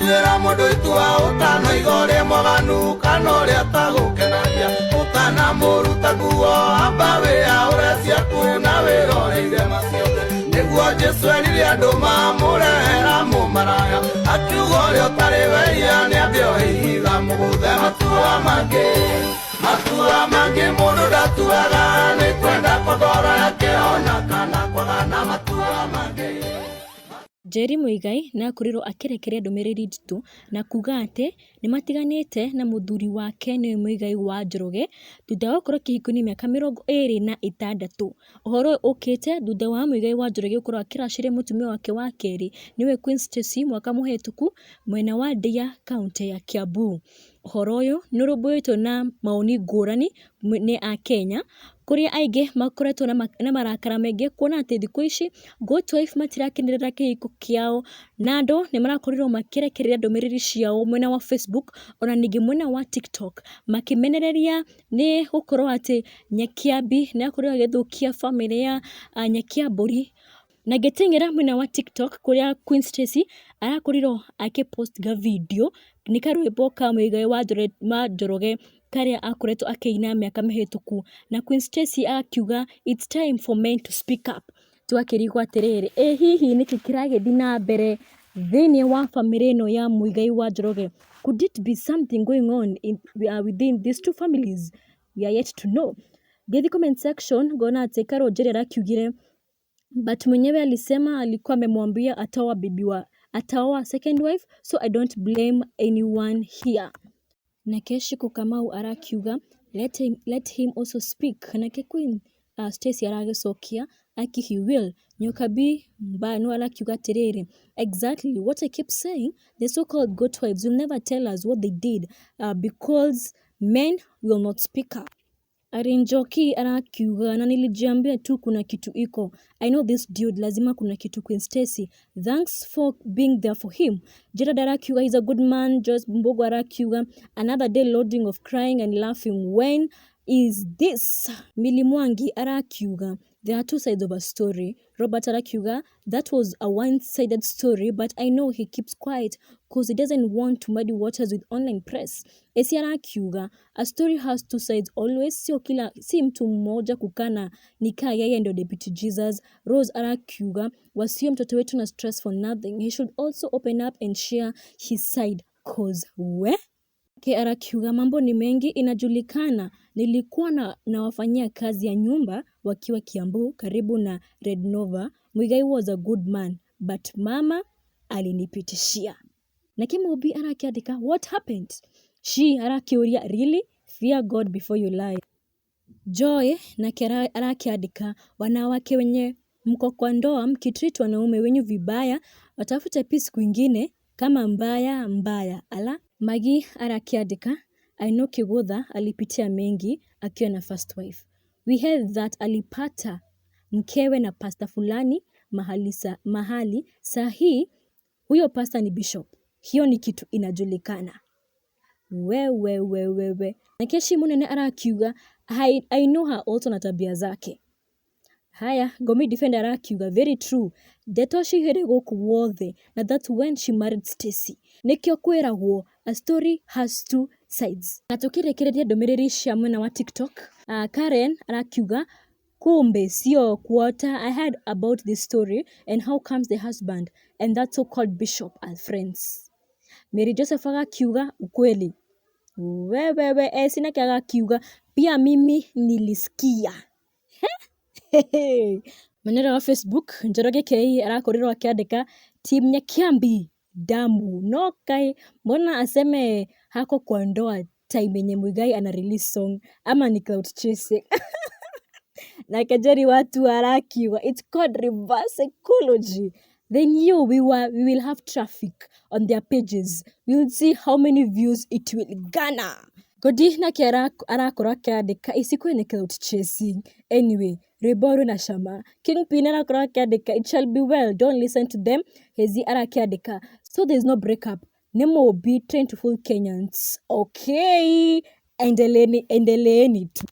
tuĩra mũndũ itua ũtanoiga mũganu kana ũrĩa tagũkenagia ũtanamũruta nguo amba wĩra ũrĩa kuna wĩra ũrĩire maciothe nĩguo Jesũ erire andũ mamũrehera mũmaraya akiuga ũrĩa ũtarĩ wĩira nĩambe oihiga mũgũthe matua mangĩ mũndũ ndatuaga nĩ kwenda kũthora yake ona kana kwagana matua mangĩ. Njeri Muigai na akorirwo akĩrekeria ndũmĩrĩri nditũ na kuga atĩ nĩmatiganĩte na mũthuri wake nĩ Muigai wa Njoroge thutha wa gũkorwo kĩhiko-inĩ mĩaka 26. Ũhoro ũkĩte thutha wa Muigai wa Njoroge gũkorwo akĩracĩria mũtumia wake wa kerĩ nĩwe Queen Stacey mwaka mũhetũku mwena wa Ndeia kaunti ya Kiambu. Ũhoro ũyũ nĩ ũrũmbũĩtwo na maoni ngũrani nĩ a Kenya kũrĩa aingĩ makoretwo na marakara maingĩ kuona atĩ thikũ ici good wife matirakenerera kĩhiko kĩao na andũ nĩ marakorirwo makĩrekereria ndũmĩrĩri ciao mwena wa Facebook ona ningĩ mwena wa TikTok makĩmenereria nĩ gũkorwo atĩ Nyakiambi nĩ akorirwo agĩthũkia bamĩrĩ ya Nyakiambũri. Na ngĩteng'era mwena wa TikTok kũrĩa Queen Stacey arakorirwo akĩpost video nĩ karwĩmbo ka Muigai wa Njoroge karĩa akoretwo akĩina mĩaka mĩhetũku na Queen Stacey akiuga it's time for men to speak up. Twakĩrigwo atĩrĩrĩ hihi nĩkĩ kĩragĩthiĩ na mbere thĩinĩ wa bamĩrĩ ĩno ya Muigai wa Njoroge? Could it be something going on within these two families? We are yet to know. Gĩthi comment section ngona atĩ Karũ Njeri arakiugire but mwenyewe alisema alikuwa amemwambia ataoa second wife, so I don't blame anyone here. Na Keshiko Kamau arakiuga let him also speak. Na Queen Stacey aragĩcokia he will. Nyokabi Mbanu arakiuga atĩrĩrĩ exactly what I keep saying, the so-called good wives will never tell us what they did because men will not speak up. Arinjoki arakiuga na nilijiambia tu kuna kitu iko. I know this dude lazima kuna kitu. Queen Stacey, thanks for being there for him. Gerard arakiuga he's a good man. Joyce Mbogo arakiuga another day loading of crying and laughing. When is this? Milimwangi arakiuga there are two sides of a story. Robert arakiuga that was a one-sided story but I know he keeps quiet because he doesn't want to muddy waters with online press. Esi arakiuga a story has two sides always, si mtu mmoja kukana nikaa yeye ndio Deputy Jesus. Rose arakiuga wasio mtoto wetu na stress for nothing, he should also open up and share his side cause arakiuga mambo ni mengi inajulikana. Nilikuwa na wafanyia kazi ya nyumba wakiwa Kiambu karibu na Red Nova. Muigai was a good man but mama alinipitishia. Na Kimubi arakiandika what happened? She arakiuria really fear God before you lie. Joy na arakiandika wanawake wenye mko kwa ndoa mkitreat wanaume wenyu vibaya watafute peace kwingine kama mbaya ala. Magi arakiandika I know Kigutha alipitia mengi akiwa na first wife. We heard that alipata mkewe na pasta fulani mahali sahi huyo pasta ni bishop. Hiyo ni kitu inajulikana. We. Na Keshi Munene arakiuga I know her also na tabia zake. Haya, Gomi Defender arakiuga very true. Ndeto cihere gũkũ guothe na that's when she married Stacey. Nikio kwĩragwo a story has two sides. Na tukirekereria ndũmĩrĩri cia mwena wa TikTok, Karen arakiuga kumbe sio quarter. I heard about this story and how comes the husband and that so-called bishop are friends. Mary Joseph arakiuga ukweli. Wewe sina kiaga kiuga pia mimi nilisikia. Manera wa Facebook Njoroge K arakorirwo akiandika team Nyakiambi damu no kai mbona aseme hako kwa ndoa time yenye Muigai ana release song ama ni cloud chasing. Na Njeri watu arakiuga it's called reverse psychology. They knew we will have traffic on their pages. We'll see how many views it will garner. Godi na arakora akiandika isikuwe ni cloud chasing. Anyway, Reboru na Shama. Kingpin arakora akiandika it shall be well. Don't listen to them. Hezi arakiandika so there's no breakup. Nemo be trying to fool Kenyans. Okay. Endeleeni tu.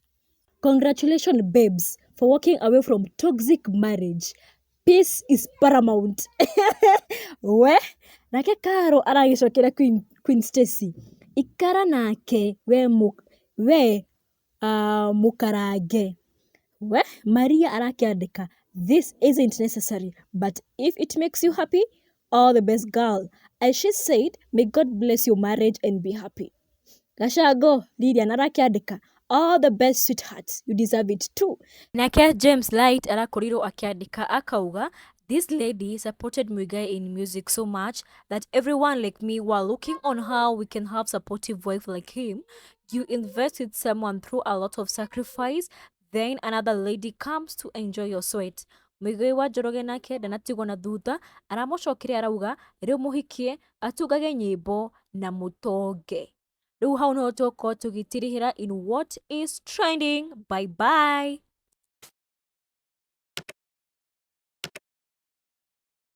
Congratulations babes for walking away from toxic marriage. Peace is paramount. Nake Karo aragicokera Queen Stacey, ikara nake we mukarange. We Maria arakiandika, this isn't necessary, but if it makes you happy, all the best girl. As she said, may God bless your marriage and be happy. Gashago Lydia arakiandika, all the best sweethearts, you deserve it too. Nake James Light arakorirwo akiandika akauga, this lady supported Muigai in music so much that everyone like me were looking on how we can have supportive wife like him. You invest in someone through a lot of sacrifice, then another lady comes to enjoy your sweat. Muigai wa Njoroge nake ndanatigwo na thutha, aramucokeria arauga riu muhikie atugage nyimbo na mutonge. Riu hau no tuko tugitirihira in what is trending. Bye bye.